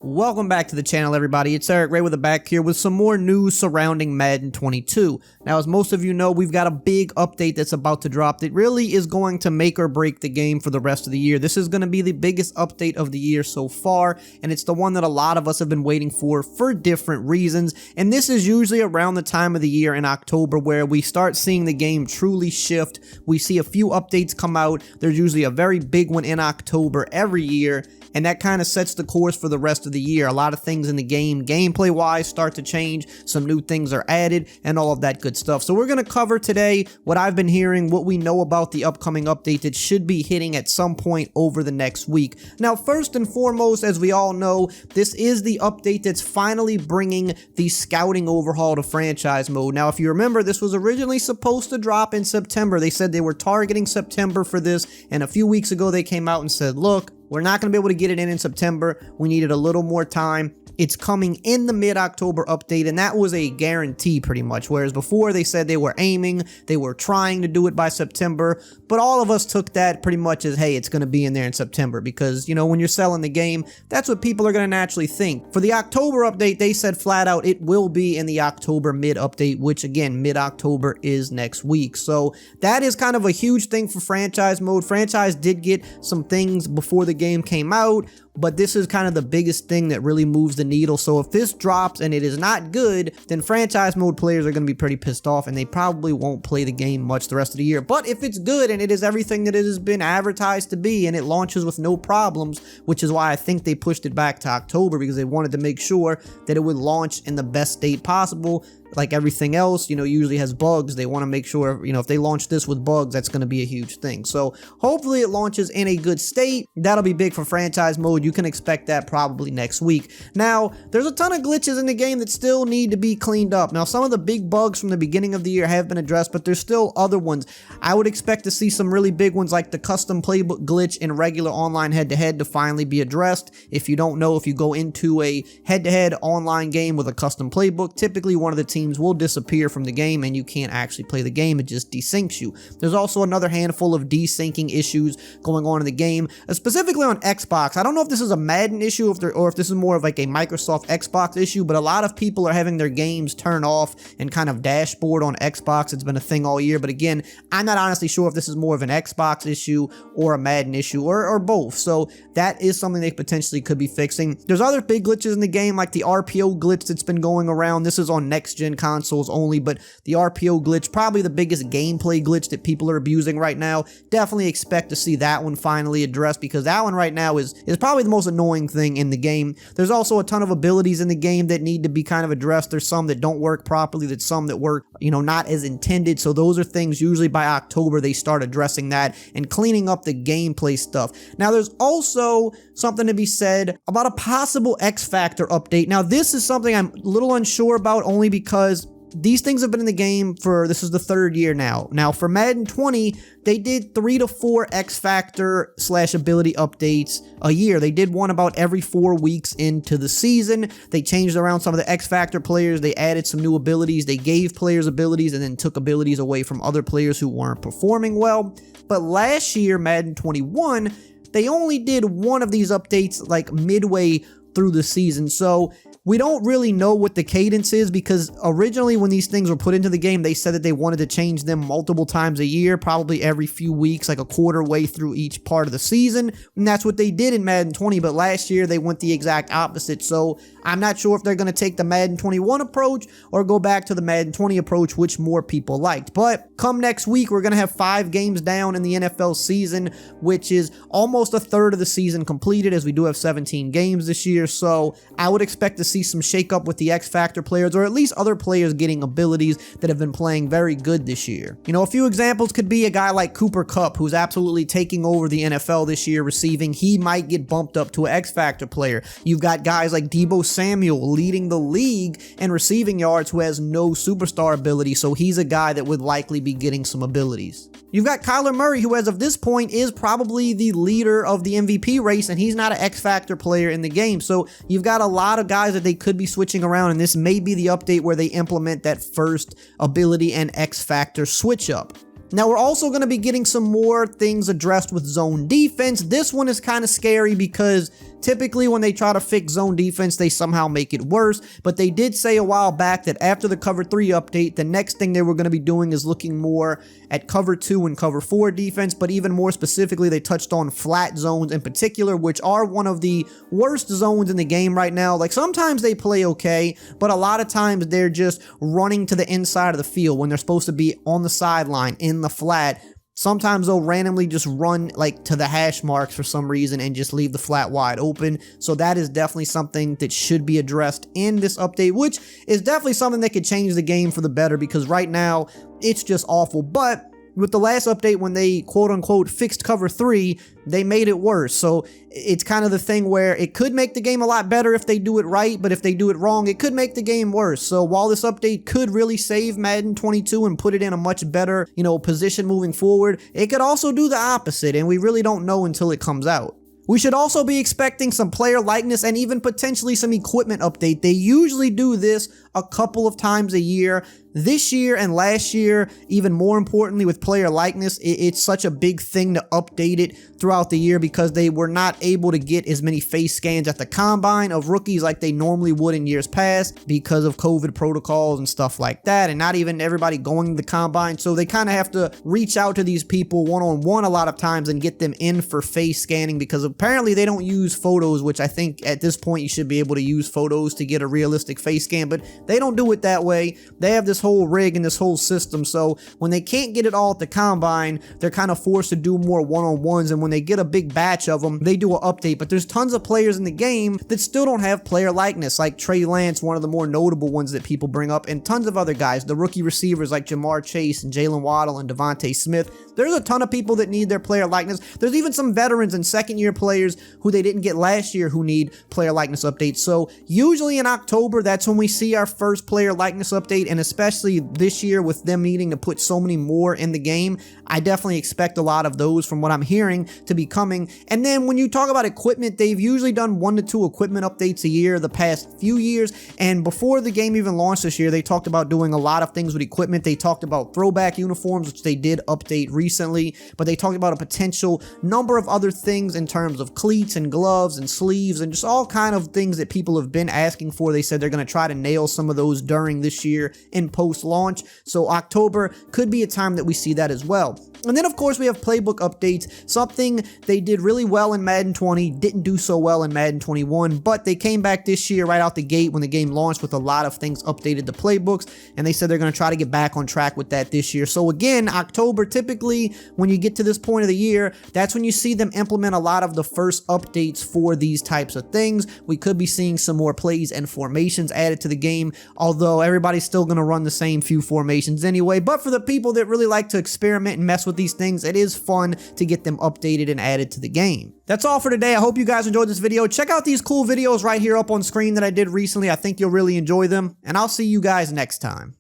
Welcome back to the channel, everybody. It's EricRayweather back here with some more news surrounding Madden 22. Now, as most of you know, we've got a big update that's about to drop that really is going to make or break the game for the rest of the year. This is going to be the biggest update of the year so far, and it's the one that a lot of us have been waiting for different reasons. And this is usually around the time of the year in October where we start seeing the game truly shift. We see a few updates come out. There's usually a very big one in October every year, and that kind of sets the course for the rest of the year. A lot of things in the game, gameplay wise, start to change. Some new things are added and all of that good stuff. So we're going to cover today what I've been hearing, what we know about the upcoming update that should be hitting at some point over the next week. Now, first and foremost, as we all know, this is the update that's finally bringing the scouting overhaul to franchise mode. Now, if you remember, this was originally supposed to drop in September. They said they were targeting September for this, and a few weeks ago they came out and said, look, we're not going to be able to get it in September. We needed a little more time. It's coming in the mid-October update, and that was a guarantee pretty much, whereas before they said they were aiming, they were trying to do it by September, but all of us took that pretty much as, hey, it's going to be in there in September because, you know, when you're selling the game, that's what people are going to naturally think. For the October update, they said flat out it will be in the October mid-update, which again, mid-October is next week. So that is kind of a huge thing for franchise mode. Franchise did get some things before the game came out, but this is kind of the biggest thing that really moves the needle. So if this drops and it is not good, then franchise mode players are going to be pretty pissed off and they probably won't play the game much the rest of the year. But if it's good and it is everything that it has been advertised to be and it launches with no problems, which is why I think they pushed it back to October, because they wanted to make sure that it would launch in the best state possible. Like everything else, you know, usually has bugs. They want to make sure, you know, if they launch this with bugs, that's going to be a huge thing. So hopefully it launches in a good state. That'll be big for franchise mode. You can expect that probably next week. Now, there's a ton of glitches in the game that still need to be cleaned up. Now, some of the big bugs from the beginning of the year have been addressed, but there's still other ones. I would expect to see some really big ones like the custom playbook glitch in regular online head-to-head to finally be addressed. If you don't know, if you go into a head-to-head online game with a custom playbook, typically one of the teams will disappear from the game and you can't actually play the game. It just desyncs you. There's also another handful of desyncing issues going on in the game, specifically on Xbox. I don't know if this is a Madden issue or if this is more of like a Microsoft Xbox issue, but a lot of people are having their games turn off and kind of dashboard on Xbox. It's been a thing all year, but again, I'm not honestly sure if this is more of an Xbox issue or a Madden issue or both. So that is something they potentially could be fixing. There's other big glitches in the game like the RPO glitch that's been going around. This is on next-gen consoles only, but the RPO glitch, probably the biggest gameplay glitch that people are abusing right now. Definitely expect to see that one finally addressed, because that one right now is probably the most annoying thing in the game. There's also a ton of abilities in the game that need to be kind of addressed. There's some that don't work properly, there's some that work, you know, not as intended. So those are things usually by October they start addressing that and cleaning up the gameplay stuff. Now there's also something to be said about a possible X Factor update. Now this is something I'm a little unsure about, only because these things have been in the game for, this is the third year now. Now for Madden 20, they did 3 to 4 X Factor / ability updates a year. They did one about every 4 weeks into the season. They changed around some of the X Factor players. They added some new abilities. They gave players abilities and then took abilities away from other players who weren't performing well. But last year, Madden 21, they only did one of these updates like midway through the season. So we don't really know what the cadence is, because originally when these things were put into the game, they said that they wanted to change them multiple times a year, probably every few weeks, like a quarter way through each part of the season. And that's what they did in Madden 20, but last year they went the exact opposite. So I'm not sure if they're going to take the Madden 21 approach or go back to the Madden 20 approach, which more people liked. But come next week, we're going to have 5 games down in the NFL season, which is almost a third of the season completed, as we do have 17 games this year. So I would expect to see some shakeup with the X Factor players, or at least other players getting abilities that have been playing very good this year. You know, a few examples could be a guy like Cooper Kupp, who's absolutely taking over the NFL this year receiving. He might get bumped up to an X Factor player. You've got guys like Deebo Samuel leading the league in receiving yards, who has no superstar ability, so he's a guy that would likely be getting some abilities. You've got Kyler Murray, who as of this point is probably the leader of the MVP race, and he's not an X Factor player in the game. So you've got a lot of guys that they could be switching around, and this may be the update where they implement that first ability and X Factor switch up. Now, we're also going to be getting some more things addressed with zone defense. This one is kind of scary because Typically, when they try to fix zone defense, they somehow make it worse, but they did say a while back that after the Cover 3 update, the next thing they were going to be doing is looking more at Cover 2 and Cover 4 defense, but even more specifically, they touched on flat zones in particular, which are one of the worst zones in the game right now. Like, sometimes they play okay, but a lot of times they're just running to the inside of the field when they're supposed to be on the sideline in the flat. Sometimes they'll randomly just run like to the hash marks for some reason and just leave the flat wide open. So that is definitely something that should be addressed in this update, which is definitely something that could change the game for the better, because right now it's just awful. But with the last update, when they quote-unquote fixed Cover 3, they made it worse. So it's kind of the thing where it could make the game a lot better if they do it right, but if they do it wrong, it could make the game worse. So while this update could really save Madden 22 and put it in a much better, position moving forward, it could also do the opposite, and we really don't know until it comes out. We should also be expecting some player likeness and even potentially some equipment update. They usually do this a couple of times a year. This year and last year, even more importantly with player likeness, it's such a big thing to update it throughout the year because they were not able to get as many face scans at the combine of rookies like they normally would in years past because of COVID protocols and stuff like that, and not even everybody going to the combine. So they kind of have to reach out to these people one-on-one a lot of times and get them in for face scanning, because apparently they don't use photos, which I think at this point you should be able to use photos to get a realistic face scan, but they don't do it that way. They have this whole rig and this whole system, so when they can't get it all at the combine, they're kind of forced to do more one-on-ones, and when they get a big batch of them, they do an update. But there's tons of players in the game that still don't have player likeness, like Trey Lance, one of the more notable ones that people bring up, and tons of other guys, the rookie receivers like Jamar Chase and Jalen Waddle and Devontae Smith. There's a ton of people that need their player likeness. There's even some veterans and second-year players who they didn't get last year who need player likeness updates. So usually in October, that's when we see our first player likeness update, and especially this year with them needing to put so many more in the game, I definitely expect a lot of those from what I'm hearing to be coming. And then when you talk about equipment, they've usually done 1 to 2 equipment updates a year the past few years, and before the game even launched this year, they talked about doing a lot of things with equipment. They talked about throwback uniforms, which they did update recently, but they talked about a potential number of other things in terms of cleats and gloves and sleeves and just all kind of things that people have been asking for. They said they're going to try to nail some of those during this year in post-launch, so October could be a time that we see that as well. And then of course we have playbook updates, something they did really well in Madden 20, didn't do so well in Madden 21, but they came back this year right out the gate when the game launched with a lot of things updated to playbooks, and they said they're going to try to get back on track with that this year. So again, October, typically when you get to this point of the year, that's when you see them implement a lot of the first updates for these types of things. We could be seeing some more plays and formations added to the game, although everybody's still going to run the same few formations anyway. But for the people that really like to experiment and mess with these things, it is fun to get them updated and added to the game. That's all for today. I hope you guys enjoyed this video. Check out these cool videos right here up on screen that I did recently. I think you'll really enjoy them, and I'll see you guys next time.